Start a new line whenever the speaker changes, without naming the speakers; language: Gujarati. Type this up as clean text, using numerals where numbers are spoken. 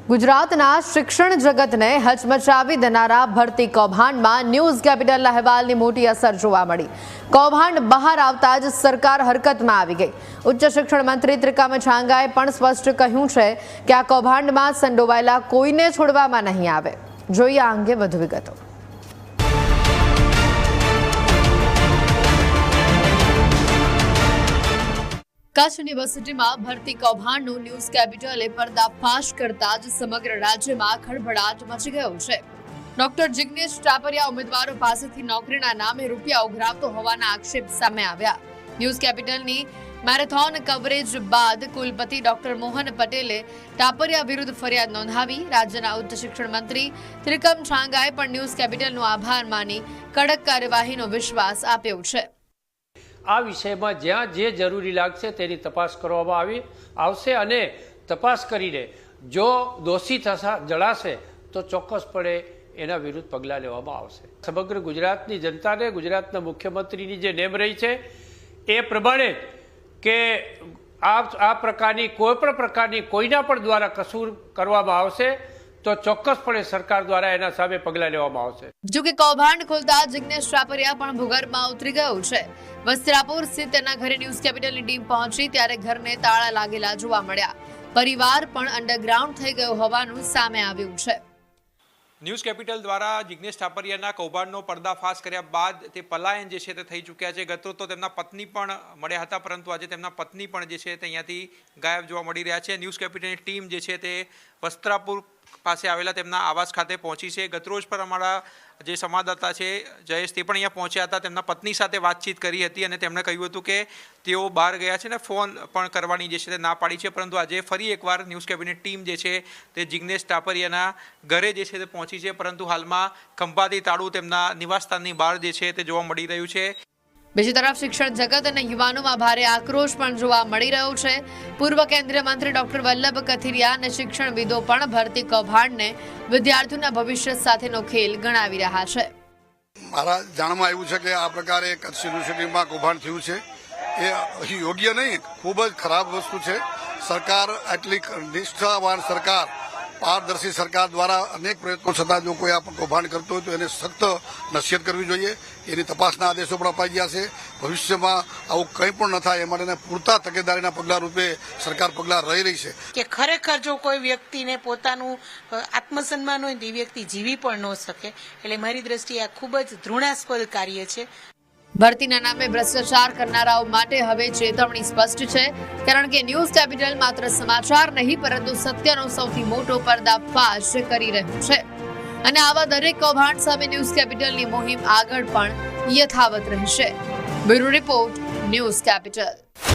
ગુજરાતના શિક્ષણ જગતને હચમચાવી દેનારા ભરતી કૌભાંડમાં ન્યૂઝ કેપિટલના અહેવાલની મોટી અસર જોવા મળી। કૌભાંડ બહાર આવતા જ સરકાર હરકતમાં આવી ગઈ। ઉચ્ચ શિક્ષણ મંત્રી ત્રિકમ છાંગાએ પણ સ્પષ્ટ કહ્યું છે કે આ કૌભાંડમાં સંડોવાયેલા કોઈને છોડવામાં નહીં આવે। જોઈએ આ અંગે વધુ વિગતો। કચ્છ યુનિવર્સિટીમાં ભરતી કૌભાંડનું ન્યૂઝ કેપિટલે પર્દાફાશ કરતા જ સમગ્ર રાજ્યમાં ખળભળાટ મચી ગયો છે। ડોક્ટર જિગ્નેશ ટાપરિયા ઉમેદવારો પાસેથી નોકરીના નામે રૂપિયા ઉઘરાવતો હોવાના આક્ષેપ સામે આવ્યા। ન્યૂઝ કેપિટલની મેરેથોન કવરેજ બાદ કુલપતિ ડોક્ટર મોહન પટેલે ટાપરિયા વિરુદ્ધ ફરિયાદ નોંધાવી। રાજ્યના ઉચ્ચ શિક્ષણ મંત્રી ત્રિકમ છાંગાએ પણ ન્યૂઝ કેપિટલનો આભાર માની કડક કાર્યવાહીનો વિશ્વાસ આપ્યો છે।
આ વિષયમાં જ્યાં જે જરૂરી લાગશે તેની તપાસ કરવામાં આવશે અને તપાસ કરીને જો દોષી જણાશે તો ચોક્કસપણે એના વિરુદ્ધ પગલાં લેવામાં આવશે। સમગ્ર ગુજરાતની જનતાને ગુજરાતના મુખ્યમંત્રીની જે નેમ રહી છે એ પ્રમાણે કે આ પ્રકારની કોઈ પણ પ્રકારની કોઈના પણ દ્વારા કસૂર કરવામાં આવશે તો ચોક્કસપણે સરકાર દ્વારા એના સામે પગલાં લેવામાં આવશે।
જો કે કૌભાંડ ખોલતા જિગ્નેશ ટાપરિયા પણ ભૂગર્ભમાં ઉતરી ગયો છે। વસ્ત્રાપુર સ્થિત તેના ઘરે ન્યૂઝ કેપિટલની ટીમ પહોંચી ત્યારે ઘરને તાળા લાગેલા જોવા મળ્યા। પરિવાર પણ અંડરગ્રાઉન્ડ થઈ ગયો હોવાનું સામે આવ્યું છે।
ન્યૂઝ કેપિટલ દ્વારા જિગ્નેશ ટાપરિયાના કૌભાંડનો પર્દાફાશ કર્યા બાદ તે પલાયન જે છે તે થઈ ચૂક્યા છે। ગત રોજ તો તેમના પત્ની પણ મળ્યા હતા, પરંતુ આજે તેમના પત્ની પણ જે છે તે અહીંયાથી ગાયબ જોવા મળી રહ્યા છે। ન્યૂઝ કેપિટલની ટીમ જે છે તે વસ્ત્રાપુર પાસે આવેલા તેમના આવાસ ખાતે પહોંચી છે। ગતરોજ પર અમારા જે સંવાદદાતા છે જયેશ તે પણ અહીંયા પહોંચ્યા હતા, તેમના પત્ની સાથે વાતચીત કરી હતી અને તેમણે કહ્યું હતું કે તેઓ બહાર ગયા છે ને ફોન પણ કરવાની જે છે તે ના પાડી છે। પરંતુ આજે ફરી એકવાર ન્યૂઝ કેબિનેટ ટીમ જે છે તે જિગ્નેશ ટાપરિયાના ઘરે જે છે તે પહોંચી છે, પરંતુ હાલમાં ખંભાતી તાળું તેમના નિવાસસ્થાનની બહાર જે છે તે જોવા મળી રહ્યું છે।
બીજી તરફ શિક્ષણ જગત અને યુવાનોમાં ભારે આક્રોશ પણ જોવા મળી રહ્યો છે। પૂર્વ કેન્દ્રીય મંત્રી ડોક્ટર વલ્લભ કથિરિયા અને શિક્ષણવિદો પણ ભરતી કૌભાંડને વિદ્યાર્થીઓના ભવિષ્ય સાથેનો ખેલ ગણાવી રહ્યા છે।
મારા જાણમાં આવ્યું છે કે આ પ્રકારે કચ્છ યુનિવર્સિટીમાં કૌભાંડ થયું છે એ યોગ્ય નહીં, ખૂબ જ ખરાબ વસ્તુ છે। સરકાર આટલી નિષ્ઠાવાન સરકાર, પારદર્શી સરકાર દ્વારા અનેક પ્રયત્નો છતાં જો કોઈ આ કૌભાંડ કરતો હોય તો એને સખ્ત નસીહત કરવી જોઈએ। એની તપાસના આદેશો પણ અપાઈ ગયા છે। ભવિષ્યમાં આવું કંઈ પણ ન થાય એ માટેના પૂરતા તકેદારીના પગલાં રૂપે સરકાર પગલાં લઈ રહી છે
કે ખરેખર જો કોઈ વ્યક્તિને પોતાનું આત્મસન્માન હોય તો એ વ્યક્તિ જીવી પણ ન શકે। એટલે મારી દ્રષ્ટિએ આ ખૂબ જ ઘૃણાસ્પદ કાર્ય છે।
ભરતીના નામે ભ્રષ્ટાચાર કરનારાઓ માટે હવે ચેતવણી સ્પષ્ટ છે, કારણ કે ન્યૂઝ કેપિટલ માત્ર સમાચાર નહીં પરંતુ સત્યનો સૌથી મોટો પર્દાફાશ કરી રહ્યું છે અને આવા દરેક કૌભાંડ સામે ન્યૂઝ કેપિટલની મુહિમ આગળ પણ યથાવત રહેશે। Bureau report, news capital.